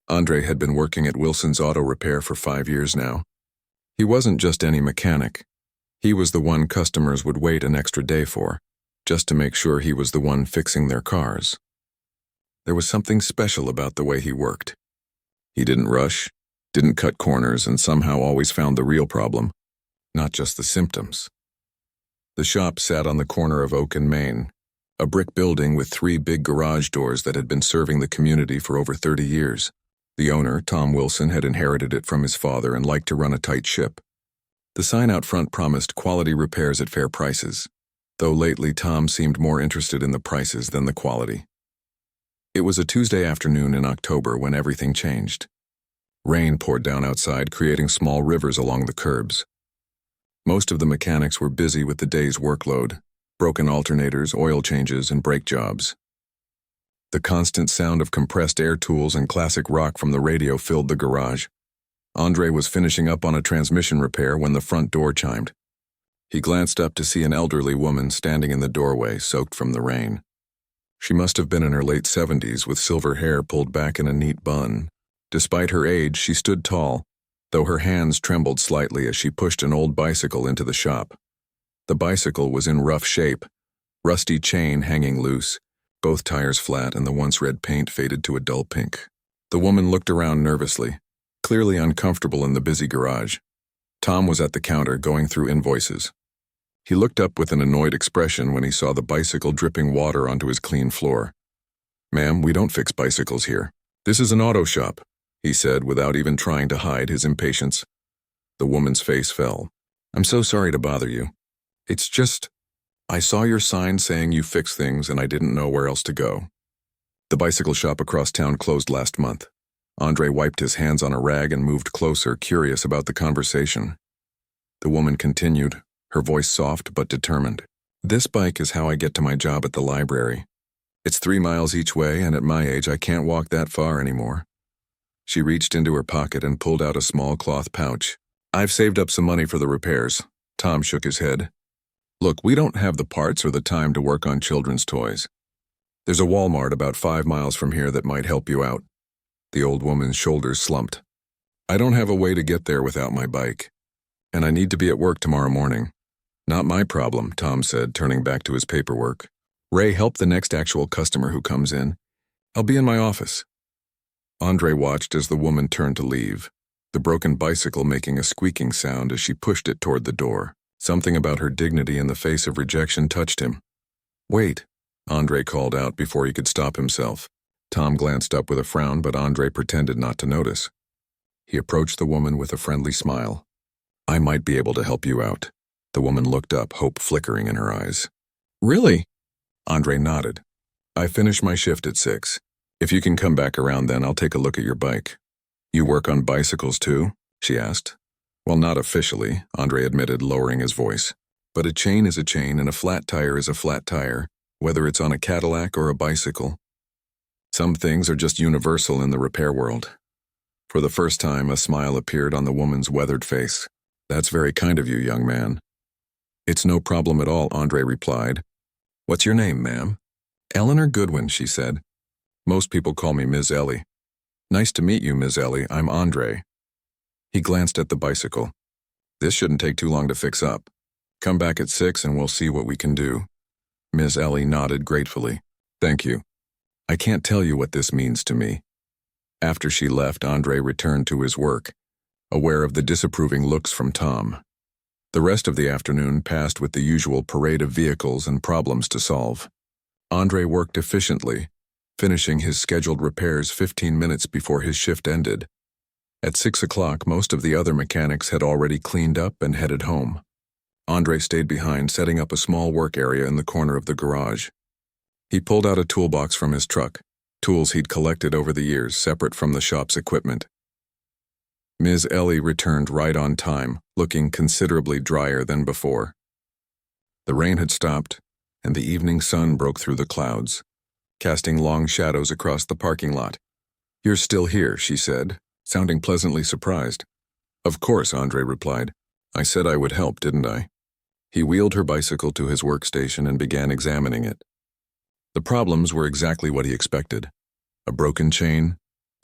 Andre had been working at Wilson's Auto Repair for 5 years now. He wasn't just any mechanic. He was the one customers would wait an extra day for, just to make sure he was the one fixing their cars. There was something special about the way he worked. He didn't rush, didn't cut corners, and somehow always found the real problem, not just the symptoms. The shop sat on the corner of Oak and Main, a brick building with 3 big garage doors that had been serving the community for over 30 years. The owner, Tom Wilson, had inherited it from his father and liked to run a tight ship. The sign out front promised quality repairs at fair prices, though lately Tom seemed more interested in the prices than the quality. It was a Tuesday afternoon in October when everything changed. Rain poured down outside, creating small rivers along the curbs. Most of the mechanics were busy with the day's workload, broken alternators, oil changes, and brake jobs. The constant sound of compressed air tools and classic rock from the radio filled the garage. Andre was finishing up on a transmission repair when the front door chimed. He glanced up to see an elderly woman standing in the doorway, soaked from the rain. She must have been in her late 70s with silver hair pulled back in a neat bun. Despite her age, she stood tall, though her hands trembled slightly as she pushed an old bicycle into the shop. The bicycle was in rough shape, rusty chain hanging loose, both tires flat, and the once red paint faded to a dull pink. The woman looked around nervously, clearly uncomfortable in the busy garage. Tom was at the counter going through invoices. He looked up with an annoyed expression when he saw the bicycle dripping water onto his clean floor. "Ma'am, we don't fix bicycles here. This is an auto shop," he said without even trying to hide his impatience. The woman's face fell. "I'm so sorry to bother you. It's just, I saw your sign saying you fix things and I didn't know where else to go." The bicycle shop across town closed last month. Andre wiped his hands on a rag and moved closer, curious about the conversation. The woman continued, her voice soft but determined. "This bike is how I get to my job at the library. It's 3 miles each way, and at my age I can't walk that far anymore." She reached into her pocket and pulled out a small cloth pouch. "I've saved up some money for the repairs." Tom shook his head. "Look, we don't have the parts or the time to work on children's toys. There's a Walmart about 5 miles from here that might help you out." The old woman's shoulders slumped. "I don't have a way to get there without my bike, and I need to be at work tomorrow morning." "Not my problem," Tom said, turning back to his paperwork. "Ray, help the next actual customer who comes in. I'll be in my office." Andre watched as the woman turned to leave, the broken bicycle making a squeaking sound as she pushed it toward the door. Something about her dignity in the face of rejection touched him. "Wait," Andre called out before he could stop himself. Tom glanced up with a frown, but Andre pretended not to notice. He approached the woman with a friendly smile. "I might be able to help you out." The woman looked up, hope flickering in her eyes. "Really?" Andre nodded. "I finish my shift at 6. If you can come back around then, I'll take a look at your bike." "You work on bicycles too?" she asked. "Well, not officially," Andre admitted, lowering his voice. "But a chain is a chain and a flat tire is a flat tire, whether it's on a Cadillac or a bicycle. Some things are just universal in the repair world." For the first time, a smile appeared on the woman's weathered face. "That's very kind of you, young man." "It's no problem at all," Andre replied. "What's your name, ma'am?" "Eleanor Goodwin," she said. "Most people call me Ms. Ellie." "Nice to meet you, Ms. Ellie. I'm Andre." He glanced at the bicycle. "This shouldn't take too long to fix up. Come back at 6 and we'll see what we can do." Ms. Ellie nodded gratefully. "Thank you. I can't tell you what this means to me." After she left, Andre returned to his work, aware of the disapproving looks from Tom. The rest of the afternoon passed with the usual parade of vehicles and problems to solve. Andre worked efficiently, finishing his scheduled repairs 15 minutes before his shift ended. At 6 o'clock, most of the other mechanics had already cleaned up and headed home. Andre stayed behind, setting up a small work area in the corner of the garage. He pulled out a toolbox from his truck, tools he'd collected over the years, separate from the shop's equipment. Ms. Ellie returned right on time, looking considerably drier than before. The rain had stopped, and the evening sun broke through the clouds, casting long shadows across the parking lot. "You're still here," she said, sounding pleasantly surprised. "Of course," Andre replied. "I said I would help, didn't I?" He wheeled her bicycle to his workstation and began examining it. The problems were exactly what he expected. A broken chain,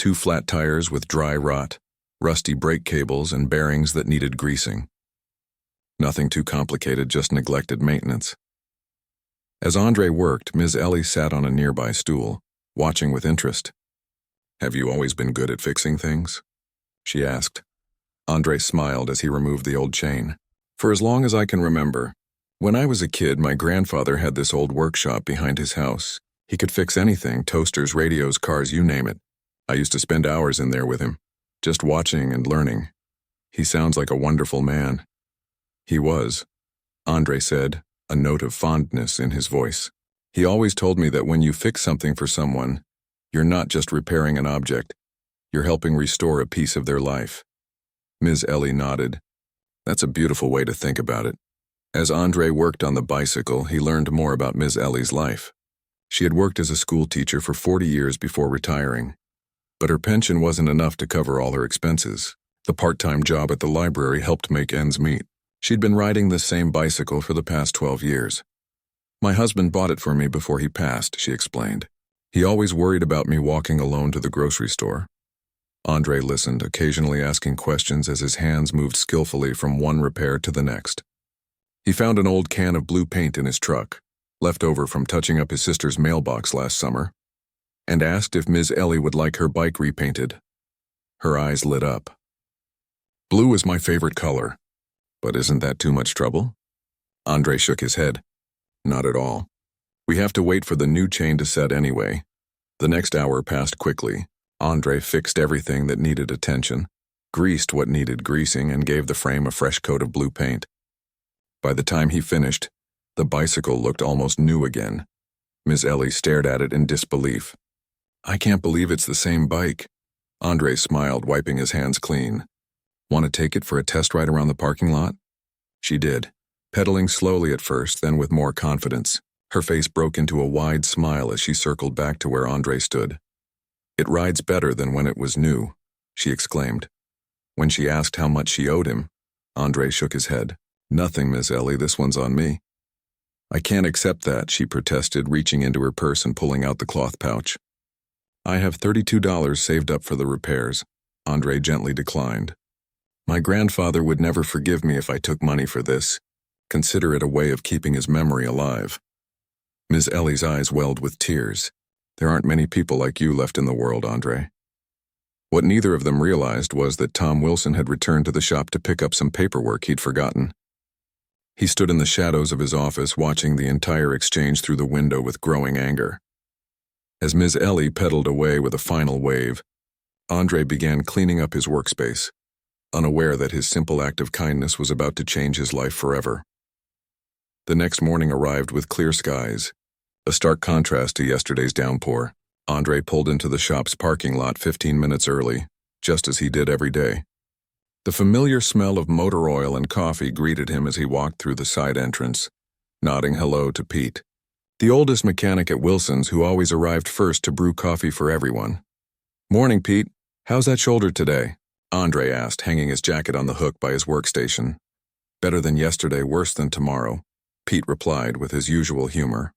2 flat tires with dry rot, rusty brake cables, and bearings that needed greasing. Nothing too complicated, just neglected maintenance. As Andre worked, Ms. Ellie sat on a nearby stool, watching with interest. "Have you always been good at fixing things?" she asked. Andre smiled as he removed the old chain. "For as long as I can remember. When I was a kid, my grandfather had this old workshop behind his house. He could fix anything, toasters, radios, cars, you name it. I used to spend hours in there with him, just watching and learning. He sounds like a wonderful man." "He was," Andre said, a note of fondness in his voice. "He always told me that when you fix something for someone, you're not just repairing an object, you're helping restore a piece of their life." Ms. Ellie nodded. "That's a beautiful way to think about it." As Andre worked on the bicycle, he learned more about Ms. Ellie's life. She had worked as a school teacher for 40 years before retiring, but her pension wasn't enough to cover all her expenses. The part-time job at the library helped make ends meet. She'd been riding the same bicycle for the past 12 years. "My husband bought it for me before he passed," she explained. "He always worried about me walking alone to the grocery store." Andre listened, occasionally asking questions as his hands moved skillfully from one repair to the next. He found an old can of blue paint in his truck, left over from touching up his sister's mailbox last summer, and asked if Ms. Ellie would like her bike repainted. Her eyes lit up. "Blue is my favorite color. But isn't that too much trouble?" Andre shook his head. "Not at all. We have to wait for the new chain to set anyway." The next hour passed quickly. Andre fixed everything that needed attention, greased what needed greasing, and gave the frame a fresh coat of blue paint. By the time he finished, the bicycle looked almost new again. Ms. Ellie stared at it in disbelief. "I can't believe it's the same bike." Andre smiled, wiping his hands clean. "Want to take it for a test ride around the parking lot?" She did, pedaling slowly at first, then with more confidence. Her face broke into a wide smile as she circled back to where Andre stood. "It rides better than when it was new," she exclaimed. When she asked how much she owed him, Andre shook his head. "Nothing, Miss Ellie, this one's on me." "I can't accept that," she protested, reaching into her purse and pulling out the cloth pouch. "I have $32 saved up for the repairs," Andre gently declined. "My grandfather would never forgive me if I took money for this. Consider it a way of keeping his memory alive." Ms. Ellie's eyes welled with tears. "There aren't many people like you left in the world, Andre." What neither of them realized was that Tom Wilson had returned to the shop to pick up some paperwork he'd forgotten. He stood in the shadows of his office, watching the entire exchange through the window with growing anger. As Ms. Ellie pedaled away with a final wave, Andre began cleaning up his workspace, unaware that his simple act of kindness was about to change his life forever. The next morning arrived with clear skies, a stark contrast to yesterday's downpour. Andre pulled into the shop's parking lot 15 minutes early, just as he did every day. The familiar smell of motor oil and coffee greeted him as he walked through the side entrance, nodding hello to Pete, the oldest mechanic at Wilson's, who always arrived first to brew coffee for everyone. "Morning, Pete. How's that shoulder today?" Andre asked, hanging his jacket on the hook by his workstation. "Better than yesterday, worse than tomorrow," Pete replied with his usual humor.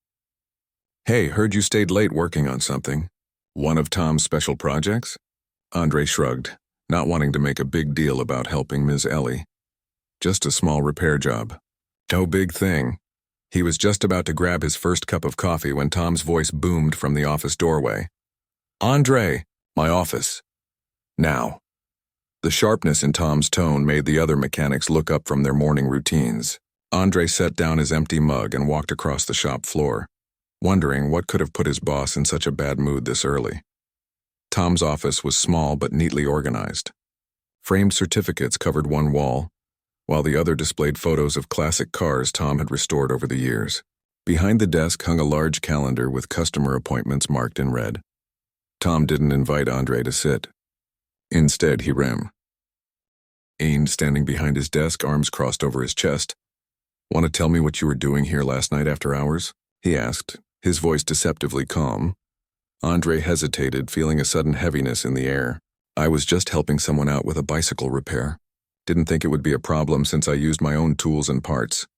"Hey, heard you stayed late working on something. One of Tom's special projects?" Andre shrugged, not wanting to make a big deal about helping Ms. Ellie. "Just a small repair job." "No big thing." He was just about to grab his first cup of coffee when Tom's voice boomed from the office doorway. "Andre, my office. Now." The sharpness in Tom's tone made the other mechanics look up from their morning routines. Andre set down his empty mug and walked across the shop floor, wondering what could have put his boss in such a bad mood this early. Tom's office was small but neatly organized. Framed certificates covered one wall, while the other displayed photos of classic cars Tom had restored over the years. Behind the desk hung a large calendar with customer appointments marked in red. Tom didn't invite Andre to sit. Instead, he ran. Ain, standing behind his desk, arms crossed over his chest. "Want to tell me what you were doing here last night after hours?" he asked, his voice deceptively calm. Andre hesitated, feeling a sudden heaviness in the air. "I was just helping someone out with a bicycle repair. Didn't think it would be a problem since I used my own tools and parts."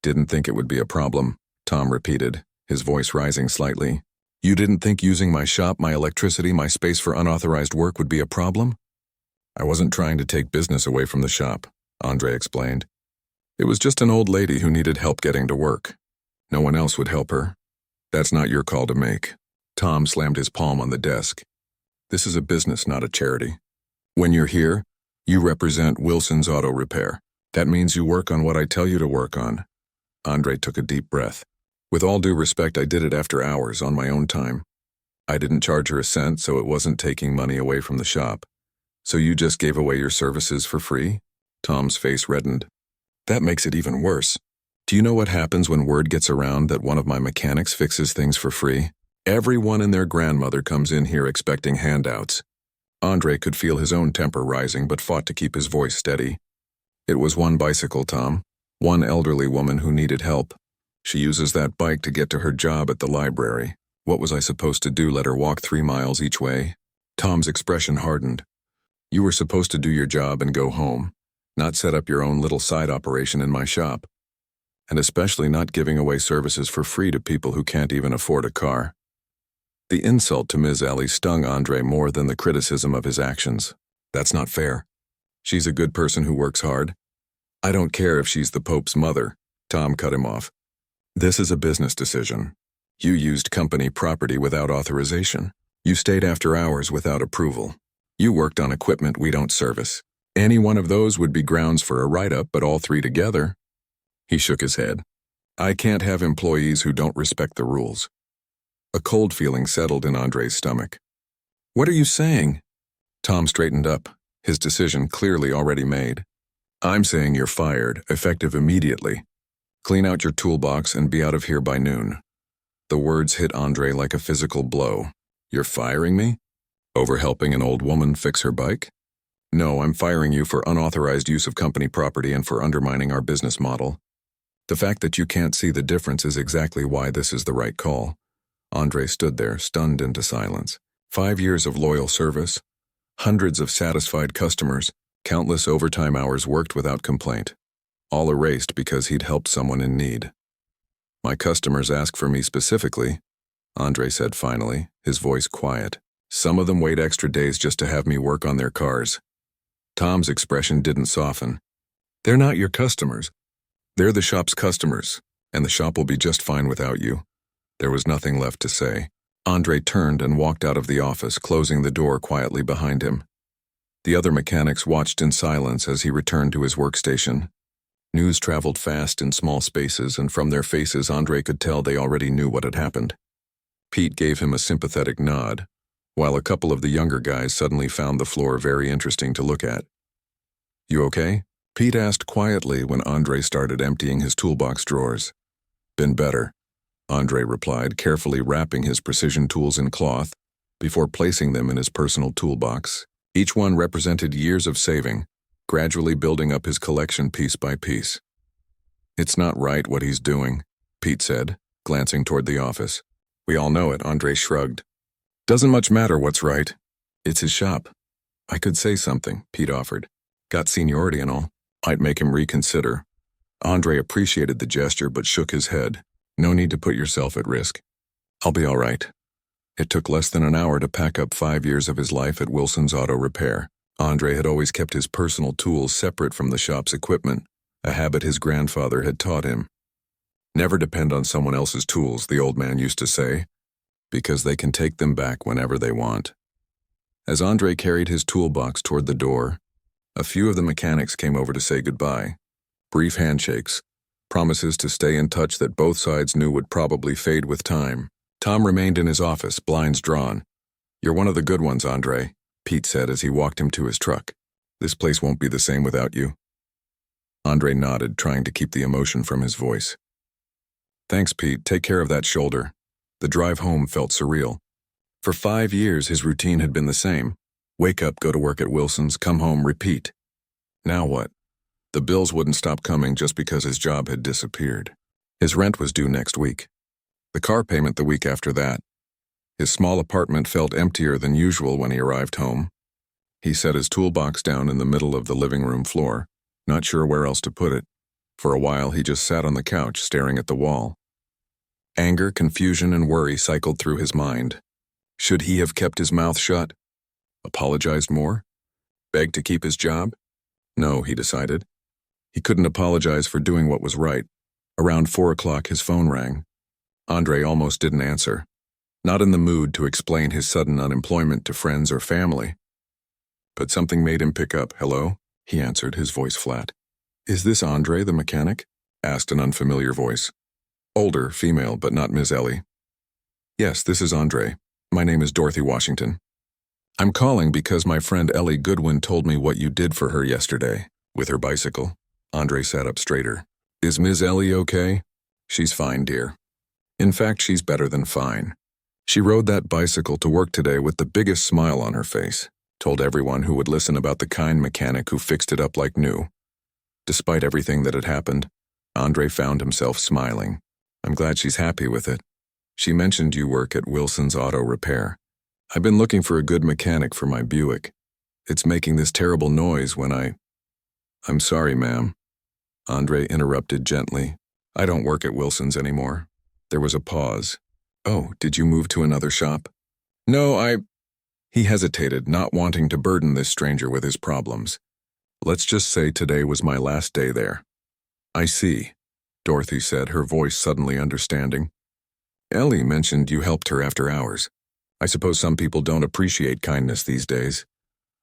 "Didn't think it would be a problem," Tom repeated, his voice rising slightly. You didn't think using my shop, my electricity, my space for unauthorized work would be a problem? I wasn't trying to take business away from the shop, Andre explained. It was just an old lady who needed help getting to work. No one else would help her. That's not your call to make. Tom slammed his palm on the desk. This is a business, not a charity. When you're here, you represent Wilson's Auto Repair. That means you work on what I tell you to work on. Andre took a deep breath. With all due respect, I did it after hours, on my own time. I didn't charge her a cent, so it wasn't taking money away from the shop. So you just gave away your services for free? Tom's face reddened. That makes it even worse. Do you know what happens when word gets around that one of my mechanics fixes things for free? Everyone and their grandmother comes in here expecting handouts. Andre could feel his own temper rising, but fought to keep his voice steady. It was one bicycle, Tom. One elderly woman who needed help. She uses that bike to get to her job at the library. What was I supposed to do, let her walk 3 miles each way? Tom's expression hardened. You were supposed to do your job and go home, not set up your own little side operation in my shop. And especially not giving away services for free to people who can't even afford a car. The insult to Ms. Alley stung Andre more than the criticism of his actions. That's not fair. She's a good person who works hard. I don't care if she's the Pope's mother. Tom cut him off. This is a business decision. You used company property without authorization. You stayed after hours without approval. You worked on equipment we don't service. Any one of those would be grounds for a write-up, but all three together? He shook his head. I can't have employees who don't respect the rules. A cold feeling settled in Andre's stomach. What are you saying? Tom straightened up, his decision clearly already made. I'm saying you're fired, effective immediately. Clean out your toolbox and be out of here by noon. The words hit Andre like a physical blow. You're firing me? Over helping an old woman fix her bike? No, I'm firing you for unauthorized use of company property and for undermining our business model. The fact that you can't see the difference is exactly why this is the right call. Andre stood there, stunned into silence. 5 years of loyal service, hundreds of satisfied customers, countless overtime hours worked without complaint. All erased because he'd helped someone in need. My customers ask for me specifically, Andre said finally, his voice quiet. Some of them wait extra days just to have me work on their cars. Tom's expression didn't soften. They're not your customers. They're the shop's customers, and the shop will be just fine without you. There was nothing left to say. Andre turned and walked out of the office, closing the door quietly behind him. The other mechanics watched in silence as he returned to his workstation. News traveled fast in small spaces, and from their faces Andre could tell they already knew what had happened. Pete gave him a sympathetic nod, while a couple of the younger guys suddenly found the floor very interesting to look at. You okay? Pete asked quietly when Andre started emptying his toolbox drawers. Been better, Andre replied, carefully wrapping his precision tools in cloth before placing them in his personal toolbox. Each one represented years of saving, gradually building up his collection piece by piece. It's not right what he's doing, Pete said, glancing toward the office. We all know it, Andre shrugged. Doesn't much matter what's right. It's his shop. I could say something, Pete offered. Got seniority and all. Might make him reconsider. Andre appreciated the gesture but shook his head. No need to put yourself at risk. I'll be all right. It took less than an hour to pack up 5 years of his life at Wilson's Auto Repair. Andre had always kept his personal tools separate from the shop's equipment, a habit his grandfather had taught him. Never depend on someone else's tools, the old man used to say, because they can take them back whenever they want. As Andre carried his toolbox toward the door, a few of the mechanics came over to say goodbye. Brief handshakes, promises to stay in touch that both sides knew would probably fade with time. Tom remained in his office, blinds drawn. You're one of the good ones, Andre, Pete said as he walked him to his truck. This place won't be the same without you. Andre nodded, trying to keep the emotion from his voice. Thanks, Pete. Take care of that shoulder. The drive home felt surreal. For 5 years, his routine had been the same. Wake up, go to work at Wilson's, come home, repeat. Now what? The bills wouldn't stop coming just because his job had disappeared. His rent was due next week. The car payment the week after that. His small apartment felt emptier than usual when he arrived home. He set his toolbox down in the middle of the living room floor, not sure where else to put it. For a while, he just sat on the couch, staring at the wall. Anger, confusion, and worry cycled through his mind. Should he have kept his mouth shut? Apologized more? Begged to keep his job? No, he decided. He couldn't apologize for doing what was right. Around 4 o'clock, his phone rang. Andre almost didn't answer, not in the mood to explain his sudden unemployment to friends or family. But something made him pick up. Hello? He answered, his voice flat. Is this Andre, the mechanic? Asked an unfamiliar voice. Older, female, but not Ms. Ellie. Yes, this is Andre. My name is Dorothy Washington. I'm calling because my friend Ellie Goodwin told me what you did for her yesterday, with her bicycle. Andre sat up straighter. Is Ms. Ellie okay? She's fine, dear. In fact, she's better than fine. She rode that bicycle to work today with the biggest smile on her face, told everyone who would listen about the kind mechanic who fixed it up like new. Despite everything that had happened, Andre found himself smiling. I'm glad she's happy with it. She mentioned you work at Wilson's Auto Repair. I've been looking for a good mechanic for my Buick. It's making this terrible noise when I'm sorry, ma'am. Andre interrupted gently. I don't work at Wilson's anymore. There was a pause. Oh, did you move to another shop? No, He hesitated, not wanting to burden this stranger with his problems. Let's just say today was my last day there. I see, Dorothy said, her voice suddenly understanding. Ellie mentioned you helped her after hours. I suppose some people don't appreciate kindness these days.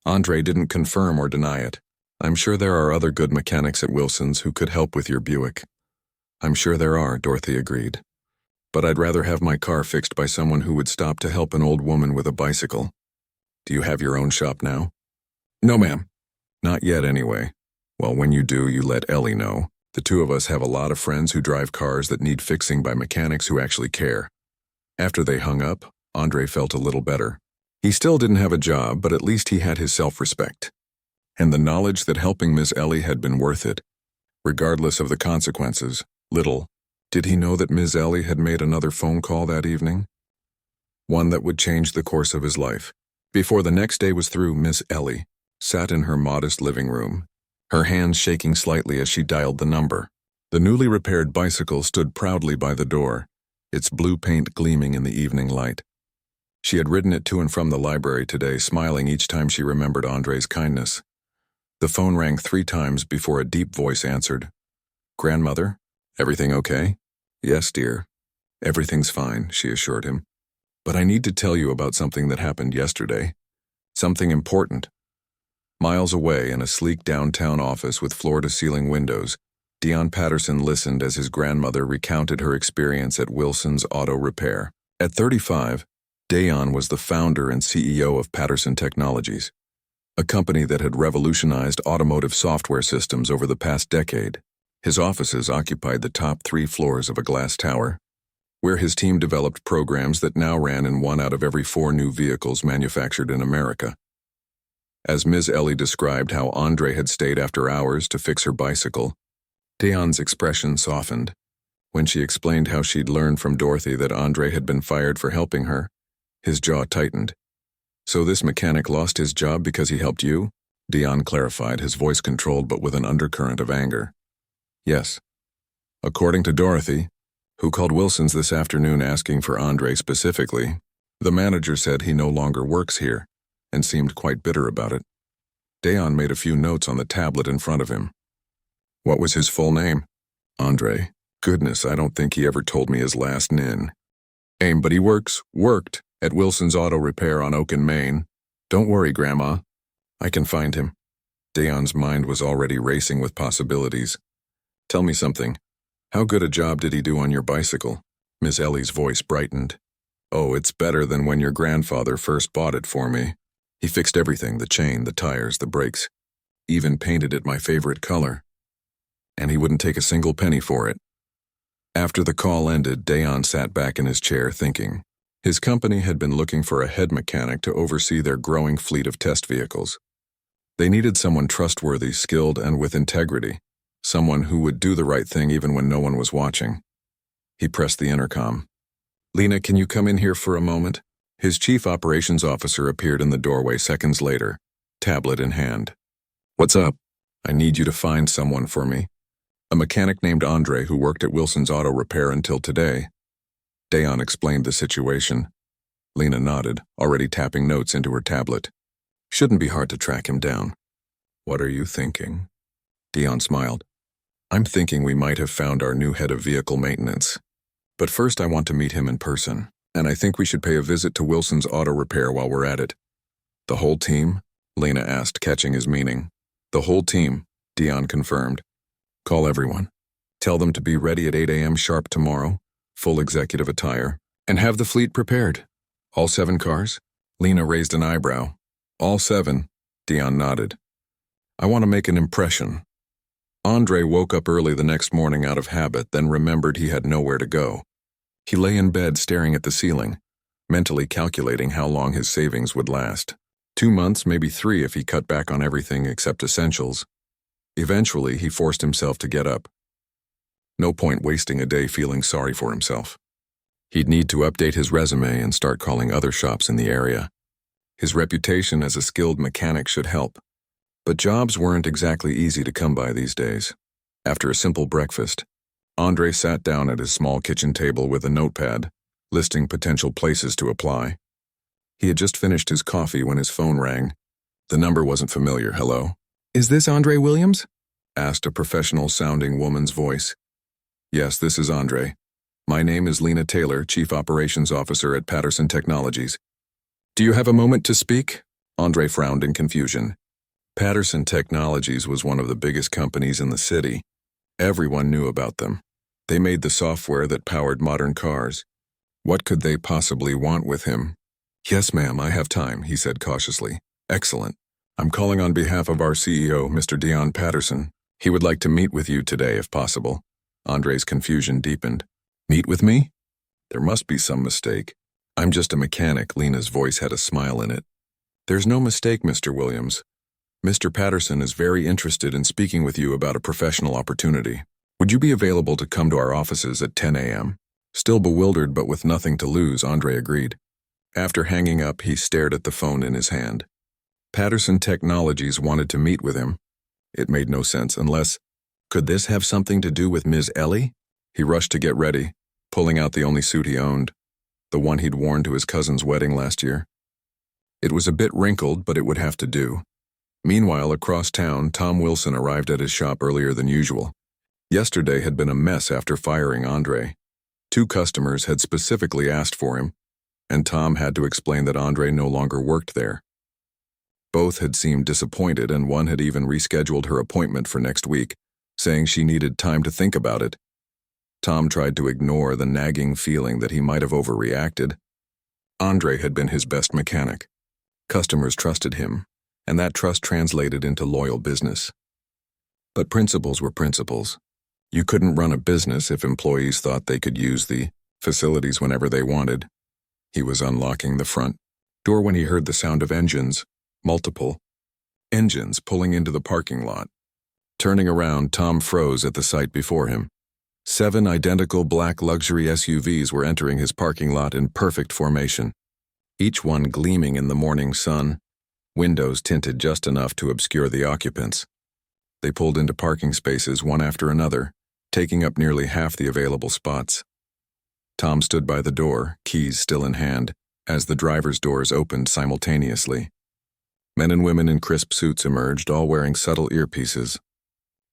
Andre didn't confirm or deny it. I'm sure there are other good mechanics at Wilson's who could help with your Buick. I'm sure there are, Dorothy agreed. But I'd rather have my car fixed by someone who would stop to help an old woman with a bicycle. Do you have your own shop now? No, ma'am. Not yet, anyway. Well, when you do, you let Ellie know. The two of us have a lot of friends who drive cars that need fixing by mechanics who actually care. After they hung up, Andre felt a little better. He still didn't have a job, but at least he had his self-respect. And the knowledge that helping Miss Ellie had been worth it. Regardless of the consequences, little did he know that Miss Ellie had made another phone call that evening. One that would change the course of his life. Before the next day was through, Miss Ellie sat in her modest living room, her hands shaking slightly as she dialed the number. The newly repaired bicycle stood proudly by the door, its blue paint gleaming in the evening light. She had ridden it to and from the library today, smiling each time she remembered Andre's kindness. The phone rang 3 times before a deep voice answered. Grandmother, everything okay? Yes, dear. Everything's fine, she assured him. But I need to tell you about something that happened yesterday. Something important. Miles away in a sleek downtown office with floor-to-ceiling windows, Dion Patterson listened as his grandmother recounted her experience at Wilson's Auto Repair. At 35, Dion was the founder and CEO of Patterson Technologies, a company that had revolutionized automotive software systems over the past decade. His offices occupied the top 3 floors of a glass tower, where his team developed programs that now ran in 1 out of every 4 new vehicles manufactured in America. As Ms. Ellie described how Andre had stayed after hours to fix her bicycle, Dion's expression softened. When she explained how she'd learned from Dorothy that Andre had been fired for helping her, his jaw tightened. So this mechanic lost his job because he helped you? Dion clarified, his voice controlled but with an undercurrent of anger. Yes. According to Dorothy, who called Wilson's this afternoon asking for Andre specifically, the manager said he no longer works here and seemed quite bitter about it. Dion made a few notes on the tablet in front of him. What was his full name? Andre. Goodness, I don't think he ever told me his last nin. But he worked at Wilson's Auto Repair on Oak and Main. Don't worry, Grandma. I can find him. Dion's mind was already racing with possibilities. Tell me something. How good a job did he do on your bicycle? Miss Ellie's voice brightened. Oh, it's better than when your grandfather first bought it for me. He fixed everything, the chain, the tires, the brakes. Even painted it my favorite color. And he wouldn't take a single penny for it. After the call ended, Dion sat back in his chair thinking. His company had been looking for a head mechanic to oversee their growing fleet of test vehicles. They needed someone trustworthy, skilled, and with integrity. Someone who would do the right thing even when no one was watching. He pressed the intercom. Lena, can you come in here for a moment? His chief operations officer appeared in the doorway seconds later, tablet in hand. What's up? I need you to find someone for me. A mechanic named Andre who worked at Wilson's Auto Repair until today. Dion explained the situation. Lena nodded, already tapping notes into her tablet. Shouldn't be hard to track him down. What are you thinking? Dion smiled. I'm thinking we might have found our new head of vehicle maintenance. But first I want to meet him in person, and I think we should pay a visit to Wilson's auto repair while we're at it. The whole team? Lena asked, catching his meaning. The whole team, Dion confirmed. Call everyone. Tell them to be ready at 8 a.m. sharp tomorrow, full executive attire, and have the fleet prepared. All 7 cars? Lena raised an eyebrow. All 7, Dion nodded. I want to make an impression. Andre woke up early the next morning out of habit, then remembered he had nowhere to go. He lay in bed staring at the ceiling, mentally calculating how long his savings would last. 2 months, maybe 3 if he cut back on everything except essentials. Eventually, he forced himself to get up. No point wasting a day feeling sorry for himself. He'd need to update his resume and start calling other shops in the area. His reputation as a skilled mechanic should help. But jobs weren't exactly easy to come by these days. After a simple breakfast, Andre sat down at his small kitchen table with a notepad, listing potential places to apply. He had just finished his coffee when his phone rang. The number wasn't familiar. Hello? Is this Andre Williams? Asked a professional-sounding woman's voice. Yes, this is Andre. My name is Lena Taylor, Chief Operations Officer at Patterson Technologies. Do you have a moment to speak? Andre frowned in confusion. Patterson Technologies was one of the biggest companies in the city. Everyone knew about them. They made the software that powered modern cars. What could they possibly want with him? Yes, ma'am, I have time, he said cautiously. Excellent. I'm calling on behalf of our CEO, Mr. Dion Patterson. He would like to meet with you today, if possible. Andre's confusion deepened. Meet with me? There must be some mistake. I'm just a mechanic. Lena's voice had a smile in it. There's no mistake, Mr. Williams. Mr. Patterson is very interested in speaking with you about a professional opportunity. Would you be available to come to our offices at 10 a.m.? Still bewildered but with nothing to lose, Andre agreed. After hanging up, he stared at the phone in his hand. Patterson Technologies wanted to meet with him. It made no sense unless, could this have something to do with Ms. Ellie? He rushed to get ready, pulling out the only suit he owned, the one he'd worn to his cousin's wedding last year. It was a bit wrinkled, but it would have to do. Meanwhile, across town, Tom Wilson arrived at his shop earlier than usual. Yesterday had been a mess after firing Andre. 2 customers had specifically asked for him, and Tom had to explain that Andre no longer worked there. Both had seemed disappointed, and one had even rescheduled her appointment for next week, saying she needed time to think about it. Tom tried to ignore the nagging feeling that he might have overreacted. Andre had been his best mechanic. Customers trusted him, and that trust translated into loyal business. But principles were principles. You couldn't run a business if employees thought they could use the facilities whenever they wanted. He was unlocking the front door when he heard the sound of engines, multiple engines pulling into the parking lot. Turning around, Tom froze at the sight before him. 7 identical black luxury SUVs were entering his parking lot in perfect formation, each one gleaming in the morning sun, windows tinted just enough to obscure the occupants. They pulled into parking spaces one after another, taking up nearly half the available spots. Tom stood by the door, keys still in hand, as the driver's doors opened simultaneously. Men and women in crisp suits emerged, all wearing subtle earpieces.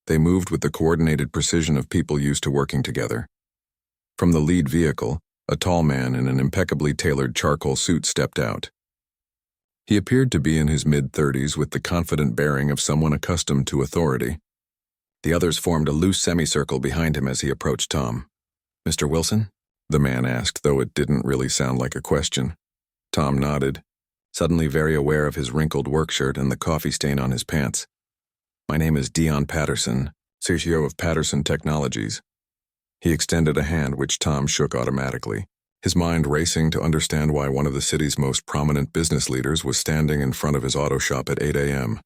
They moved with the coordinated precision of people used to working together. From the lead vehicle, a tall man in an impeccably tailored charcoal suit stepped out. He appeared to be in his mid-30s with the confident bearing of someone accustomed to authority. The others formed a loose semicircle behind him as he approached Tom. "Mr. Wilson?" the man asked, though it didn't really sound like a question. Tom nodded, suddenly very aware of his wrinkled work shirt and the coffee stain on his pants. "My name is Dion Patterson, CEO of Patterson Technologies." He extended a hand which Tom shook automatically, his mind racing to understand why one of the city's most prominent business leaders was standing in front of his auto shop at 8 a.m.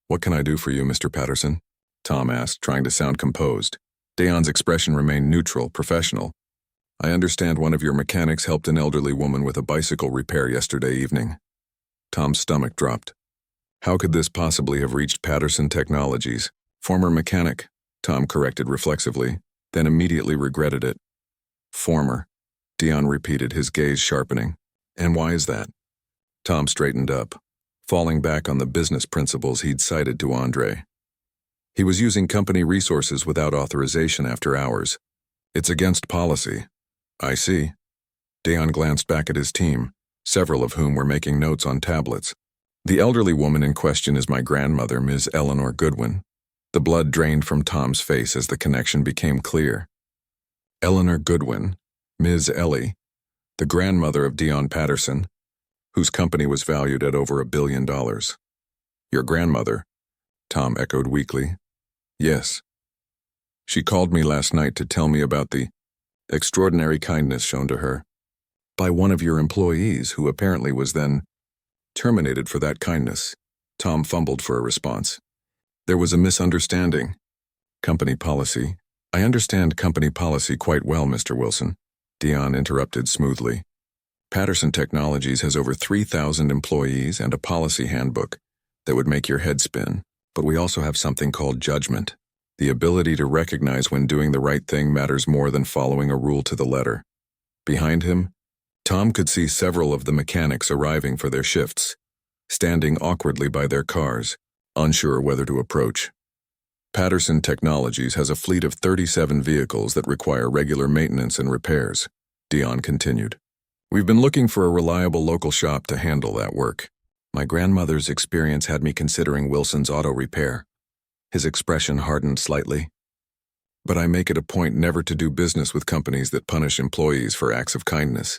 "What can I do for you, Mr. Patterson?" Tom asked, trying to sound composed. Dion's expression remained neutral, professional. "I understand one of your mechanics helped an elderly woman with a bicycle repair yesterday evening." Tom's stomach dropped. How could this possibly have reached Patterson Technologies? "Former mechanic," Tom corrected reflexively, then immediately regretted it. Former. Dion repeated, his gaze sharpening. And why is that? Tom straightened up, falling back on the business principles he'd cited to Andre. He was using company resources without authorization after hours. It's against policy. I see. Dion glanced back at his team, several of whom were making notes on tablets. The elderly woman in question is my grandmother, Ms. Eleanor Goodwin. The blood drained from Tom's face as the connection became clear. Eleanor Goodwin, Ms. Ellie, the grandmother of Dion Patterson, whose company was valued at over $1 billion. Your grandmother? Tom echoed weakly. Yes. She called me last night to tell me about the extraordinary kindness shown to her by one of your employees, who apparently was then terminated for that kindness. Tom fumbled for a response. There was a misunderstanding. Company policy. I understand company policy quite well, Mr. Wilson. Dion interrupted smoothly. Patterson Technologies has over 3,000 employees and a policy handbook that would make your head spin. But we also have something called judgment. The ability to recognize when doing the right thing matters more than following a rule to the letter. Behind him, Tom could see several of the mechanics arriving for their shifts, standing awkwardly by their cars, unsure whether to approach. Patterson Technologies has a fleet of 37 vehicles that require regular maintenance and repairs, Dion continued. We've been looking for a reliable local shop to handle that work. My grandmother's experience had me considering Wilson's Auto Repair. His expression hardened slightly. But I make it a point never to do business with companies that punish employees for acts of kindness.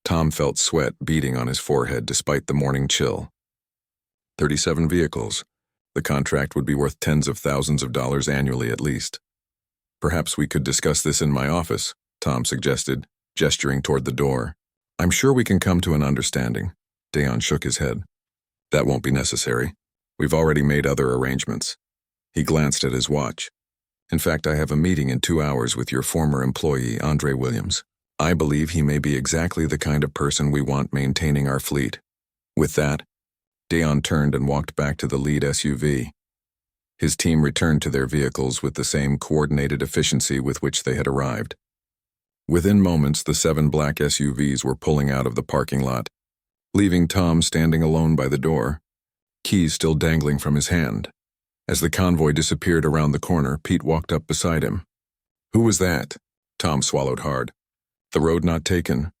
Tom felt sweat beading on his forehead despite the morning chill. 37 vehicles. The contract would be worth tens of thousands of dollars annually at least. Perhaps we could discuss this in my office, Tom suggested, gesturing toward the door. I'm sure we can come to an understanding. Dion shook his head. That won't be necessary. We've already made other arrangements. He glanced at his watch. In fact, I have a meeting in 2 hours with your former employee, Andre Williams. I believe he may be exactly the kind of person we want maintaining our fleet. With that, Dion turned and walked back to the lead SUV. His team returned to their vehicles with the same coordinated efficiency with which they had arrived. Within moments, the 7 black SUVs were pulling out of the parking lot, leaving Tom standing alone by the door, keys still dangling from his hand. As the convoy disappeared around the corner, Pete walked up beside him. Who was that? Tom swallowed hard. The road not taken.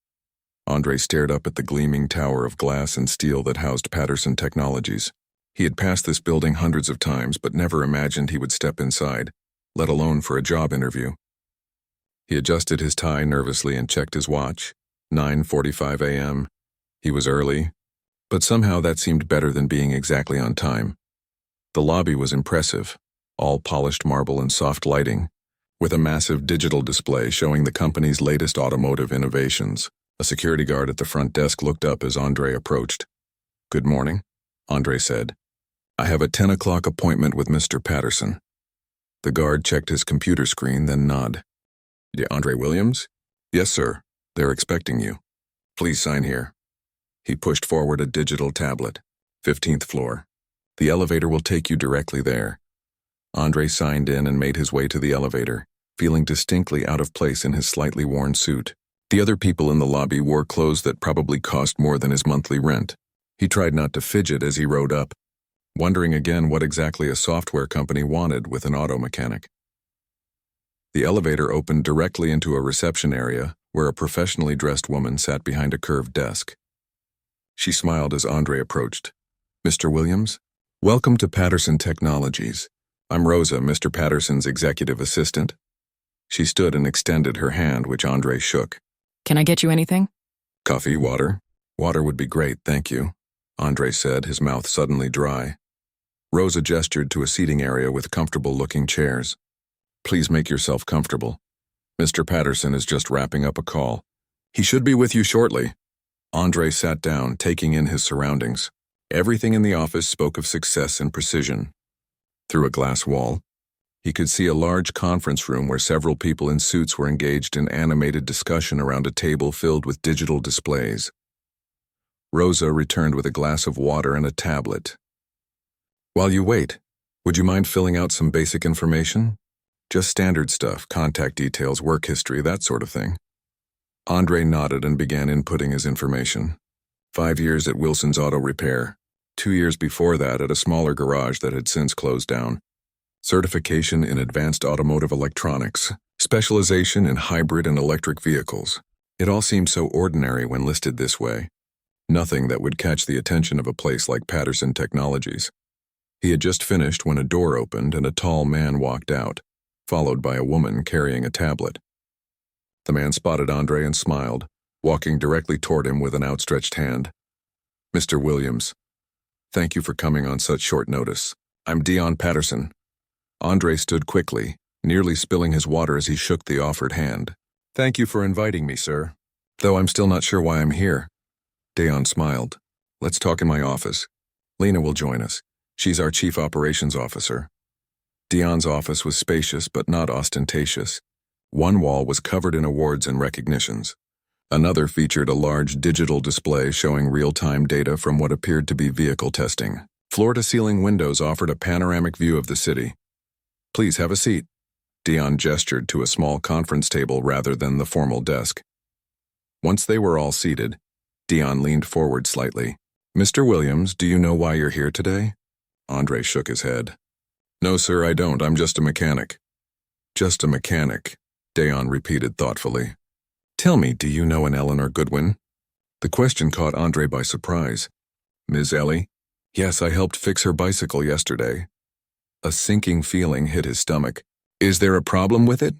Andre stared up at the gleaming tower of glass and steel that housed Patterson Technologies. He had passed this building hundreds of times, but never imagined he would step inside, let alone for a job interview. He adjusted his tie nervously and checked his watch. 9:45 a.m. He was early, but somehow that seemed better than being exactly on time. The lobby was impressive, all polished marble and soft lighting, with a massive digital display showing the company's latest automotive innovations. A security guard at the front desk looked up as Andre approached. Good morning, Andre said. I have a 10 o'clock appointment with Mr. Patterson. The guard checked his computer screen, then nodded. Andre Williams? Yes, sir. They're expecting you. Please sign here. He pushed forward a digital tablet. 15th floor. The elevator will take you directly there. Andre signed in and made his way to the elevator, feeling distinctly out of place in his slightly worn suit. The other people in the lobby wore clothes that probably cost more than his monthly rent. He tried not to fidget as he rode up, wondering again what exactly a software company wanted with an auto mechanic. The elevator opened directly into a reception area where a professionally dressed woman sat behind a curved desk. She smiled as Andre approached. Mr. Williams? Welcome to Patterson Technologies. I'm Rosa, Mr. Patterson's executive assistant. She stood and extended her hand, which Andre shook. Can I get you anything? Coffee, water? Water would be great, thank you, Andre said, his mouth suddenly dry. Rosa gestured to a seating area with comfortable-looking chairs. Please make yourself comfortable. Mr. Patterson is just wrapping up a call. He should be with you shortly. Andre sat down, taking in his surroundings. Everything in the office spoke of success and precision. Through a glass wall, he could see a large conference room where several people in suits were engaged in animated discussion around a table filled with digital displays. Rosa returned with a glass of water and a tablet. While you wait, would you mind filling out some basic information? Just standard stuff, contact details, work history, that sort of thing. Andre nodded and began inputting his information. 5 years at Wilson's Auto Repair. 2 years before that at a smaller garage that had since closed down. Certification in advanced automotive electronics. Specialization in hybrid and electric vehicles. It all seemed so ordinary when listed this way. Nothing that would catch the attention of a place like Patterson Technologies. He had just finished when a door opened and a tall man walked out, followed by a woman carrying a tablet. The man spotted Andre and smiled, walking directly toward him with an outstretched hand. "Mr. Williams, thank you for coming on such short notice. I'm Dion Patterson." Andre stood quickly, nearly spilling his water as he shook the offered hand. "Thank you for inviting me, sir. Though I'm still not sure why I'm here." Dion smiled. "Let's talk in my office. Lena will join us. She's our chief operations officer." Dion's office was spacious but not ostentatious. One wall was covered in awards and recognitions. Another featured a large digital display showing real-time data from what appeared to be vehicle testing. Floor-to-ceiling windows offered a panoramic view of the city. "Please have a seat." Dion gestured to a small conference table rather than the formal desk. Once they were all seated, Dion leaned forward slightly. "Mr. Williams, do you know why you're here today?" Andre shook his head. "No, sir, I don't. I'm just a mechanic." "Just a mechanic," Dion repeated thoughtfully. "Tell me, do you know an Eleanor Goodwin?" The question caught Andre by surprise. "Ms. Ellie?" "Yes, I helped fix her bicycle yesterday." A sinking feeling hit his stomach. "Is there a problem with it?"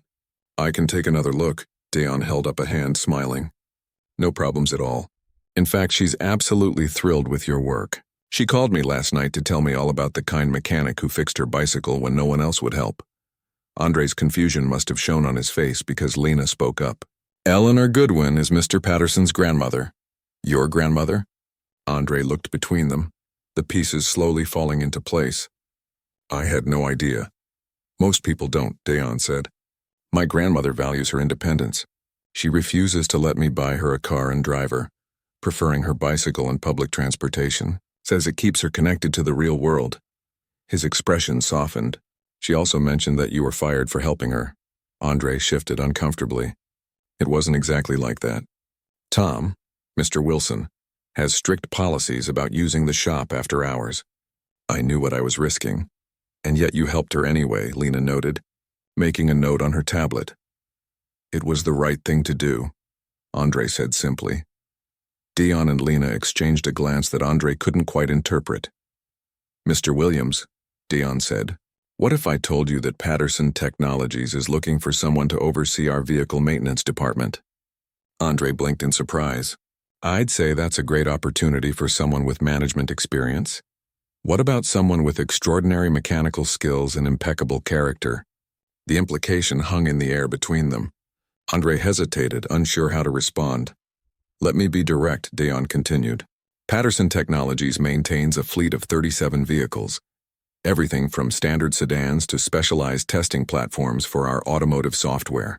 "I can take another look." Dion held up a hand, smiling. "No problems at all. In fact, she's absolutely thrilled with your work. She called me last night to tell me all about the kind mechanic who fixed her bicycle when no one else would help." Andre's confusion must have shown on his face because Lena spoke up. "Eleanor Goodwin is Mr. Patterson's grandmother." "Your grandmother?" Andre looked between them, the pieces slowly falling into place. "I had no idea." "Most people don't," Dion said. "My grandmother values her independence. She refuses to let me buy her a car and drive her, preferring her bicycle and public transportation. Says it keeps her connected to the real world." His expression softened. "She also mentioned that you were fired for helping her." Andre shifted uncomfortably. "It wasn't exactly like that. Tom, Mr. Wilson, has strict policies about using the shop after hours. I knew what I was risking. And yet you helped her anyway," Lena noted, making a note on her tablet. "It was the right thing to do," Andre said simply. Dion and Lena exchanged a glance that Andre couldn't quite interpret. "Mr. Williams," Dion said, "what if I told you that Patterson Technologies is looking for someone to oversee our vehicle maintenance department?" Andre blinked in surprise. "I'd say that's a great opportunity for someone with management experience. What about someone with extraordinary mechanical skills and impeccable character?" The implication hung in the air between them. Andre hesitated, unsure how to respond. "Let me be direct," Dion continued. "Patterson Technologies maintains a fleet of 37 vehicles, everything from standard sedans to specialized testing platforms for our automotive software.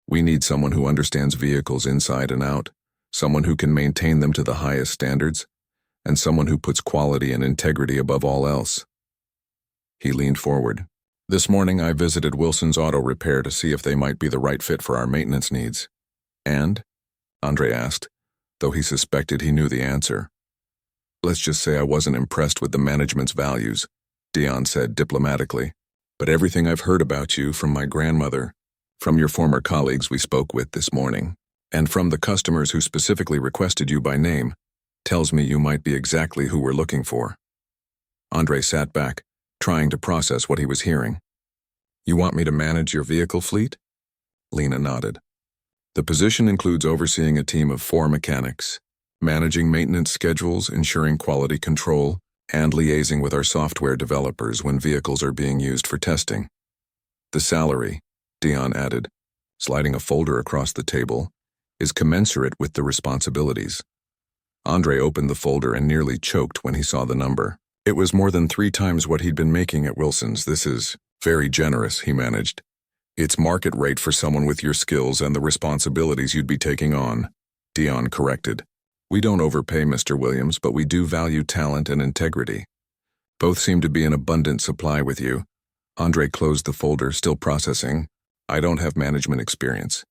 We need someone who understands vehicles inside and out, someone who can maintain them to the highest standards, and someone who puts quality and integrity above all else." He leaned forward. "This morning I visited Wilson's Auto Repair to see if they might be the right fit for our maintenance needs." "And?" Andre asked, though he suspected he knew the answer. "Let's just say I wasn't impressed with the management's values," Dion said diplomatically. "But everything I've heard about you from my grandmother, from your former colleagues we spoke with this morning, and from the customers who specifically requested you by name, tells me you might be exactly who we're looking for." Andre sat back, trying to process what he was hearing. "You want me to manage your vehicle fleet?" Lena nodded. "The position includes overseeing a team of 4 mechanics, managing maintenance schedules, ensuring quality control, and liaising with our software developers when vehicles are being used for testing. The salary," Dion added, sliding a folder across the table, "is commensurate with the responsibilities." Andre opened the folder and nearly choked when he saw the number. It was more than 3 times what he'd been making at Wilson's. "This is very generous," he managed. "It's market rate for someone with your skills and the responsibilities you'd be taking on," Dion corrected. "We don't overpay, Mr. Williams, but we do value talent and integrity. Both seem to be in abundant supply with you." Andre closed the folder, still processing. "I don't have management experience.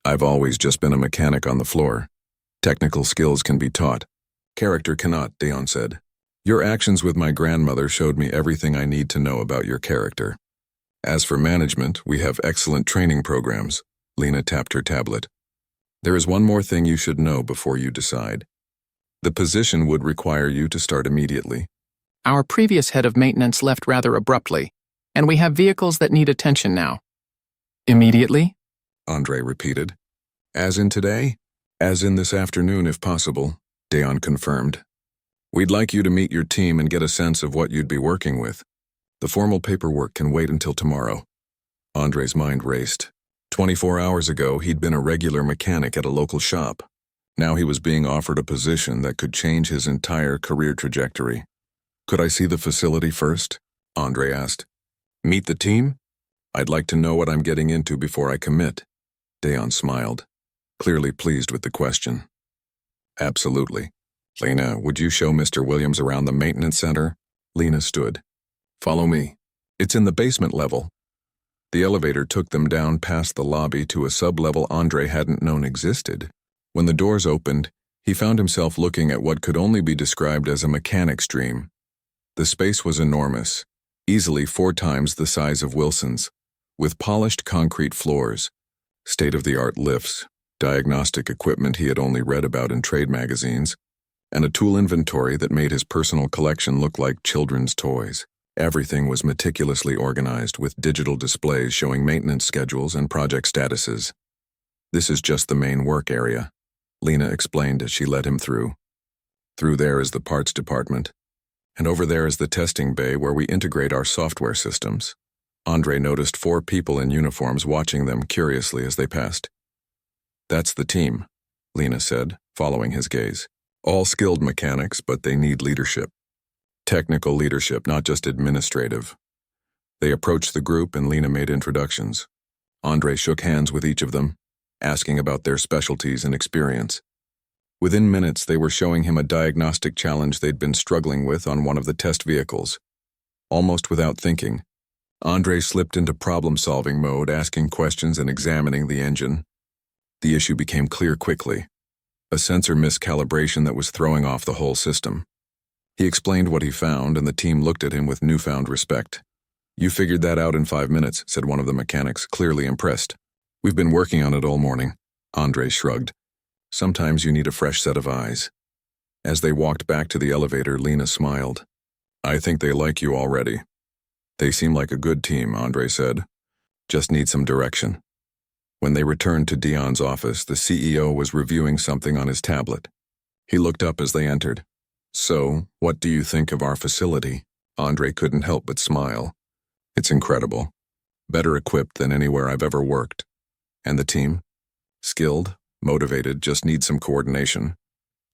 I've always just been a mechanic on the floor. Technical skills can be taught. Character cannot, Dayon said. Your actions with my grandmother showed me everything I need to know about your character. As for management, we have excellent training programs. Lena tapped her tablet. There is one more thing you should know before you decide. The position would require you to start immediately. Our previous head of maintenance left rather abruptly, and we have vehicles that need attention now. Immediately? Andre repeated. As in today? As in this afternoon, if possible, Dayon confirmed. We'd like you to meet your team and get a sense of what you'd be working with. The formal paperwork can wait until tomorrow. Andre's mind raced. 24 hours ago, he'd been a regular mechanic at a local shop. Now he was being offered a position that could change his entire career trajectory. Could I see the facility first? Andre asked. Meet the team? I'd like to know what I'm getting into before I commit. Dayon smiled, clearly pleased with the question. Absolutely. Lena, would you show Mr. Williams around the maintenance center? Lena stood. Follow me. It's in the basement level. The elevator took them down past the lobby to a sub-level Andre hadn't known existed. When the doors opened, he found himself looking at what could only be described as a mechanic's dream. The space was enormous, easily 4 times the size of Wilson's, with polished concrete floors, state-of-the-art lifts, diagnostic equipment he had only read about in trade magazines, and a tool inventory that made his personal collection look like children's toys. Everything was meticulously organized with digital displays showing maintenance schedules and project statuses. This is just the main work area, Lena explained as she led him through. Through there is the parts department, and over there is the testing bay where we integrate our software systems. Andre noticed 4 people in uniforms watching them curiously as they passed. That's the team, Lena said, following his gaze. All skilled mechanics, but they need leadership. Technical leadership, not just administrative. They approached the group and Lena made introductions. Andre shook hands with each of them, asking about their specialties and experience. Within minutes, they were showing him a diagnostic challenge they'd been struggling with on one of the test vehicles. Almost without thinking, Andre slipped into problem-solving mode, asking questions and examining the engine. The issue became clear quickly. A sensor miscalibration that was throwing off the whole system. He explained what he found, and the team looked at him with newfound respect. You figured that out in 5 minutes, said one of the mechanics, clearly impressed. We've been working on it all morning. Andre shrugged. Sometimes you need a fresh set of eyes. As they walked back to the elevator, Lena smiled. I think they like you already. They seem like a good team, Andre said. Just need some direction. When they returned to Dion's office, the CEO was reviewing something on his tablet. He looked up as they entered. So, what do you think of our facility? Andre couldn't help but smile. It's incredible. Better equipped than anywhere I've ever worked. And the team? Skilled, motivated, just need some coordination.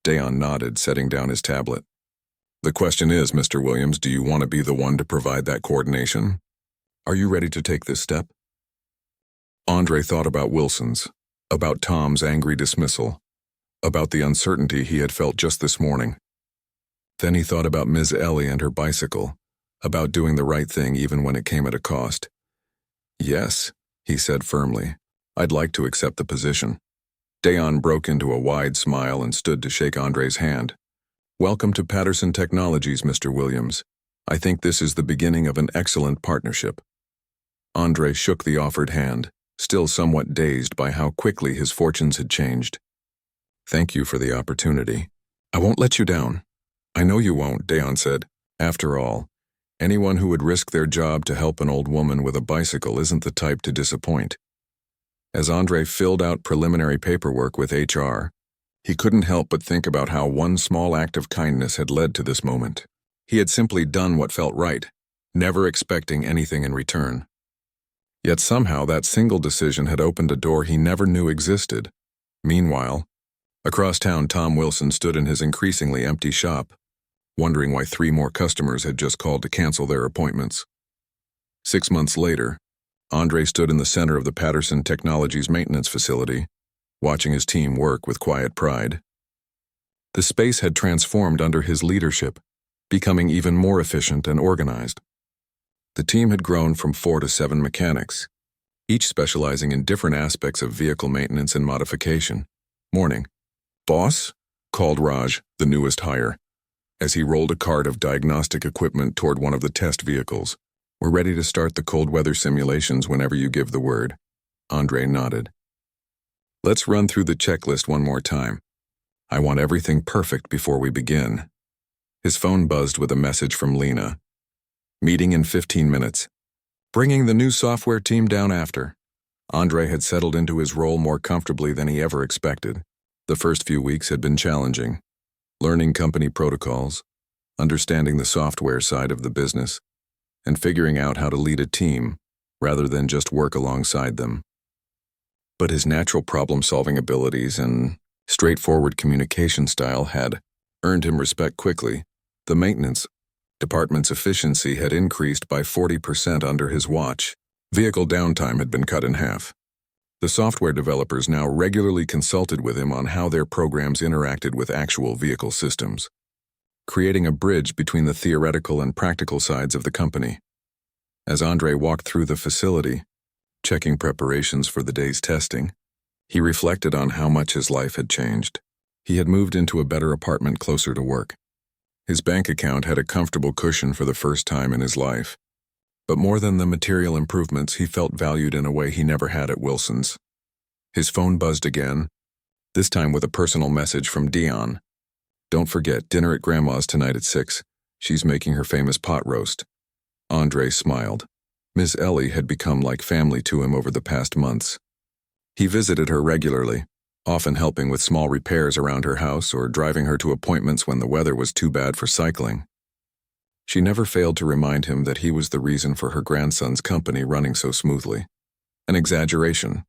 Dayon nodded, setting down his tablet. The question is, Mr. Williams, do you want to be the one to provide that coordination? Are you ready to take this step? Andre thought about Wilson's, about Tom's angry dismissal, about the uncertainty he had felt just this morning. Then he thought about Ms. Ellie and her bicycle, about doing the right thing even when it came at a cost. Yes, he said firmly, I'd like to accept the position. Dayon broke into a wide smile and stood to shake Andre's hand. Welcome to Patterson Technologies, Mr. Williams. I think this is the beginning of an excellent partnership. Andre shook the offered hand, still somewhat dazed by how quickly his fortunes had changed. Thank you for the opportunity. I won't let you down. I know you won't, Dayon said. After all, anyone who would risk their job to help an old woman with a bicycle isn't the type to disappoint. As Andre filled out preliminary paperwork with HR, he couldn't help but think about how one small act of kindness had led to this moment. He had simply done what felt right, never expecting anything in return. Yet somehow that single decision had opened a door he never knew existed. Meanwhile, across town, Tom Wilson stood in his increasingly empty shop, wondering why 3 more customers had just called to cancel their appointments. 6 months later, Andre stood in the center of the Patterson Technologies maintenance facility, watching his team work with quiet pride. The space had transformed under his leadership, becoming even more efficient and organized. The team had grown from 4 to 7 mechanics, each specializing in different aspects of vehicle maintenance and modification. "Morning, boss," called Raj, the newest hire, as he rolled a cart of diagnostic equipment toward one of the test vehicles. "We're ready to start the cold weather simulations whenever you give the word." Andre nodded. "Let's run through the checklist one more time. I want everything perfect before we begin." His phone buzzed with a message from Lena. "Meeting in 15 minutes. Bringing the new software team down after." Andre had settled into his role more comfortably than he ever expected. The first few weeks had been challenging, learning company protocols, understanding the software side of the business, and figuring out how to lead a team rather than just work alongside them. But his natural problem-solving abilities and straightforward communication style had earned him respect quickly. The maintenance department's efficiency had increased by 40% under his watch. Vehicle downtime had been cut in half. The software developers now regularly consulted with him on how their programs interacted with actual vehicle systems, creating a bridge between the theoretical and practical sides of the company. As Andre walked through the facility, checking preparations for the day's testing, he reflected on how much his life had changed. He had moved into a better apartment closer to work. His bank account had a comfortable cushion for the first time in his life. But more than the material improvements, he felt valued in a way he never had at Wilson's. His phone buzzed again, this time with a personal message from Dion. "Don't forget, dinner at Grandma's tonight at 6. She's making her famous pot roast." Andre smiled. Ms. Ellie had become like family to him over the past months. He visited her regularly, often helping with small repairs around her house or driving her to appointments when the weather was too bad for cycling. She never failed to remind him that he was the reason for her grandson's company running so smoothly. An exaggeration,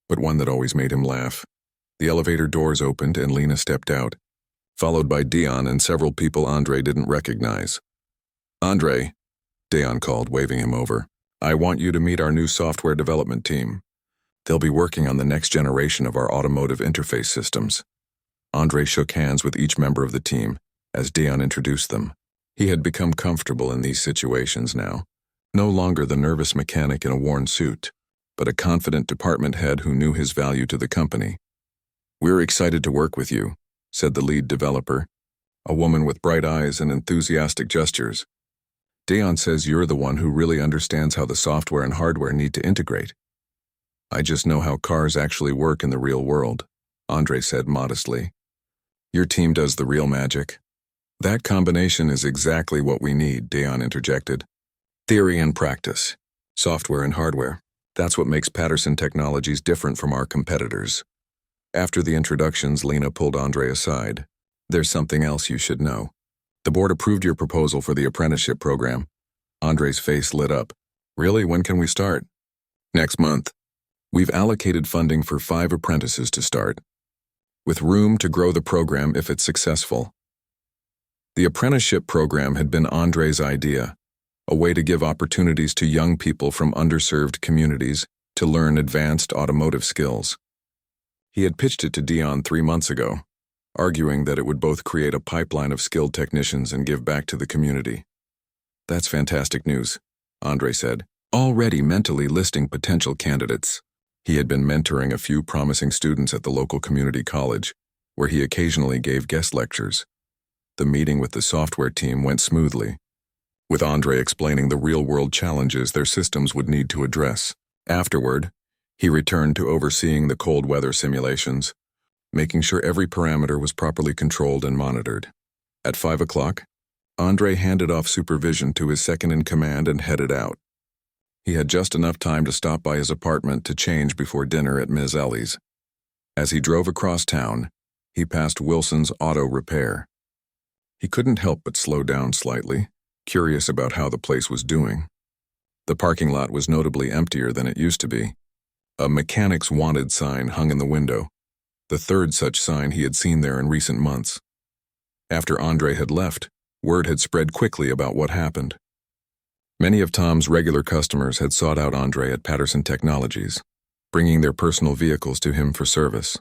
but one that always made him laugh. The elevator doors opened and Lena stepped out, followed by Dion and several people Andre didn't recognize. "Andre," Dion called, waving him over, "I want you to meet our new software development team. They'll be working on the next generation of our automotive interface systems." Andre shook hands with each member of the team as Dion introduced them. He had become comfortable in these situations now, no longer the nervous mechanic in a worn suit, but a confident department head who knew his value to the company. "We're excited to work with you," said the lead developer, a woman with bright eyes and enthusiastic gestures. "Dion says you're the one who really understands how the software and hardware need to integrate." "I just know how cars actually work in the real world," Andre said modestly. "Your team does the real magic." "That combination is exactly what we need," Dion interjected. "Theory and practice, software and hardware. That's what makes Patterson Technologies different from our competitors." After the introductions, Lena pulled Andre aside. "There's something else you should know. The board approved your proposal for the apprenticeship program." Andre's face lit up. "Really? When can we start?" "Next month. We've allocated funding for 5 apprentices to start, with room to grow the program if it's successful." The apprenticeship program had been Andre's idea, a way to give opportunities to young people from underserved communities to learn advanced automotive skills. He had pitched it to Dion 3 months ago, arguing that it would both create a pipeline of skilled technicians and give back to the community. "That's fantastic news," Andre said, already mentally listing potential candidates. He had been mentoring a few promising students at the local community college, where he occasionally gave guest lectures. The meeting with the software team went smoothly, with Andre explaining the real-world challenges their systems would need to address. Afterward, he returned to overseeing the cold weather simulations, making sure every parameter was properly controlled and monitored. At 5 o'clock, Andre handed off supervision to his second-in-command and headed out. He had just enough time to stop by his apartment to change before dinner at Ms. Ellie's. As he drove across town, he passed Wilson's Auto Repair. He couldn't help but slow down slightly, curious about how the place was doing. The parking lot was notably emptier than it used to be. A Mechanics Wanted sign hung in the window, the third such sign he had seen there in recent months. After Andre had left, word had spread quickly about what happened. Many of Tom's regular customers had sought out Andre at Patterson Technologies, bringing their personal vehicles to him for service.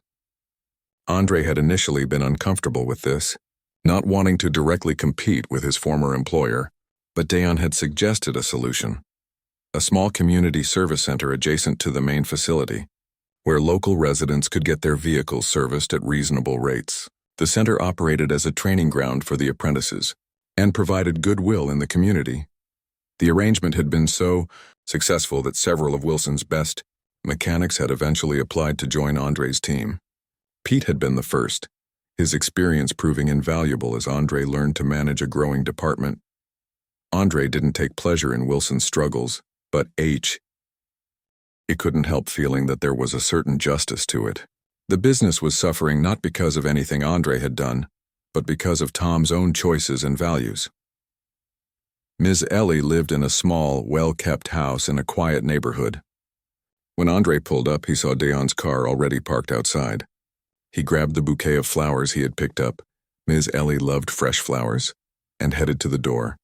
Andre had initially been uncomfortable with this, not wanting to directly compete with his former employer, but Dion had suggested a solution. a small community service center adjacent to the main facility, where local residents could get their vehicles serviced at reasonable rates. The center operated as a training ground for the apprentices and provided goodwill in the community. The arrangement had been so successful that several of Wilson's best mechanics had eventually applied to join Andre's team. Pete had been the first, his experience proving invaluable as Andre learned to manage a growing department. Andre didn't take pleasure in Wilson's struggles, but it couldn't help feeling that there was a certain justice to it. The business was suffering not because of anything Andre had done, but because of Tom's own choices and values. Ms. Ellie lived in a small, well-kept house in a quiet neighborhood. When Andre pulled up, he saw Dion's car already parked outside. He grabbed the bouquet of flowers he had picked up. Ms. Ellie loved fresh flowers, and headed to the door.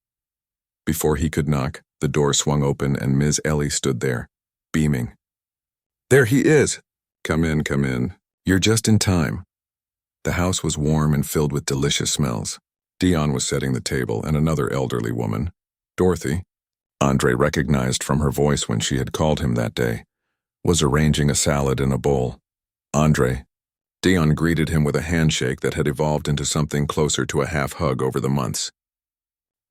Before he could knock, the door swung open and Ms. Ellie stood there, beaming. "There he is! Come in, come in. You're just in time." The house was warm and filled with delicious smells. Dion was setting the table, and another elderly woman, Dorothy, Andre recognized from her voice when she had called him that day, was arranging a salad in a bowl. Dion greeted him with a handshake that had evolved into something closer to a half-hug over the months.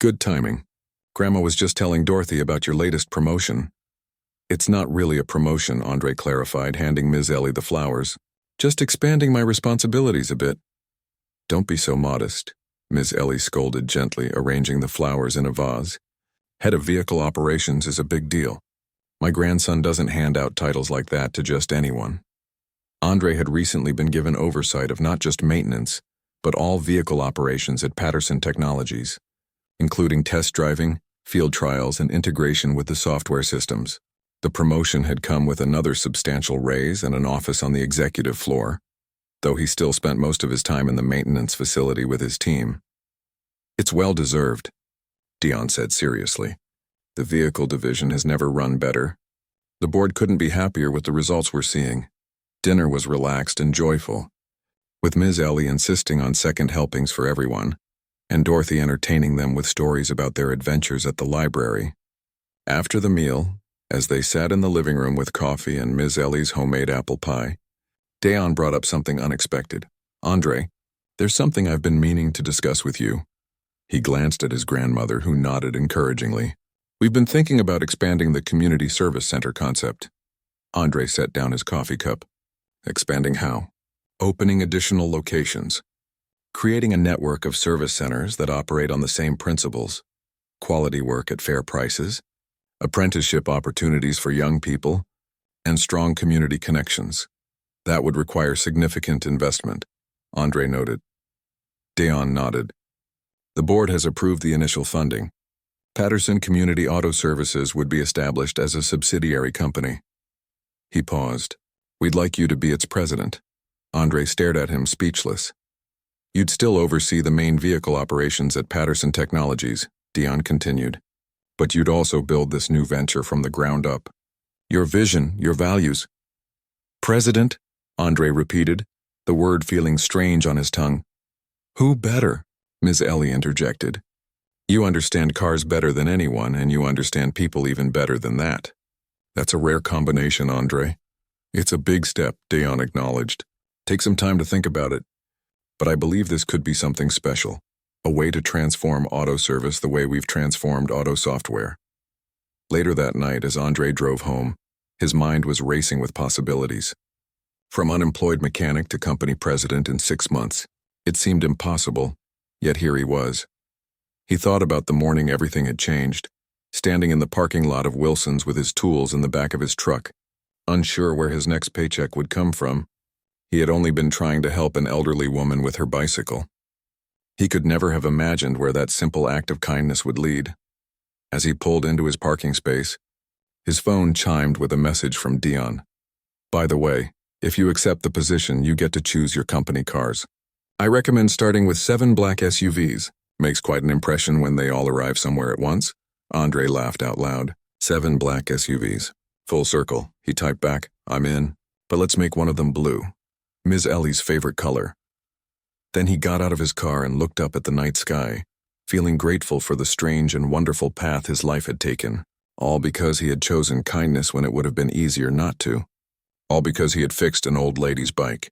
"Good timing. Grandma was just telling Dorothy about your latest promotion." "It's not really a promotion," Andre clarified, handing Ms. Ellie the flowers. "Just expanding my responsibilities a bit." "Don't be so modest," Ms. Ellie scolded gently, arranging the flowers in a vase. "Head of vehicle operations is a big deal. My grandson doesn't hand out titles like that to just anyone." Andre had recently been given oversight of not just maintenance, but all vehicle operations at Patterson Technologies, including test driving, field trials, and integration with the software systems. The promotion had come with another substantial raise and an office on the executive floor, though he still spent most of his time in the maintenance facility with his team. "It's well-deserved," Dion said seriously. "The vehicle division has never run better. The board couldn't be happier with the results we're seeing." Dinner was relaxed and joyful, with Ms. Ellie insisting on second helpings for everyone, and Dorothy entertaining them with stories about their adventures at the library. After the meal, as they sat in the living room with coffee and Ms. Ellie's homemade apple pie, Dion brought up something unexpected. "Andre, there's something I've been meaning to discuss with you." He glanced at his grandmother, who nodded encouragingly. "We've been thinking about expanding the community service center concept." Andre set down his coffee cup. "Expanding how?" "Opening additional locations. Creating a network of service centers that operate on the same principles. Quality work at fair prices, apprenticeship opportunities for young people, and strong community connections. That would require significant investment," Andre noted. Dion nodded. "The board has approved the initial funding. Patterson Community Auto Services would be established as a subsidiary company." He paused. "We'd like you to be its president." Andre stared at him, speechless. "You'd still oversee the main vehicle operations at Patterson Technologies," Dion continued. "But you'd also build this new venture from the ground up. Your vision, your values." "President?" Andre repeated, the word feeling strange on his tongue. "Who better?" Ms. Ellie interjected. "You understand cars better than anyone, and you understand people even better than that." "That's a rare combination, Andre." "It's a big step," Dion acknowledged. "Take some time to think about it. But I believe this could be something special, a way to transform auto service the way we've transformed auto software." Later that night, as Andre drove home, his mind was racing with possibilities. From unemployed mechanic to company president in 6 months, it seemed impossible, yet here he was. He thought about the morning everything had changed, standing in the parking lot of Wilson's with his tools in the back of his truck, unsure where his next paycheck would come from. He had only been trying to help an elderly woman with her bicycle. He could never have imagined where that simple act of kindness would lead. As he pulled into his parking space, his phone chimed with a message from Dion. "By the way, if you accept the position, you get to choose your company cars. I recommend starting with 7 black SUVs. Makes quite an impression when they all arrive somewhere at once." Andre laughed out loud. 7 black SUVs. Full circle, he typed back. "I'm in, but let's make one of them blue. Ms. Ellie's favorite color." Then he got out of his car and looked up at the night sky, feeling grateful for the strange and wonderful path his life had taken. All because he had chosen kindness when it would have been easier not to. All because he had fixed an old lady's bike.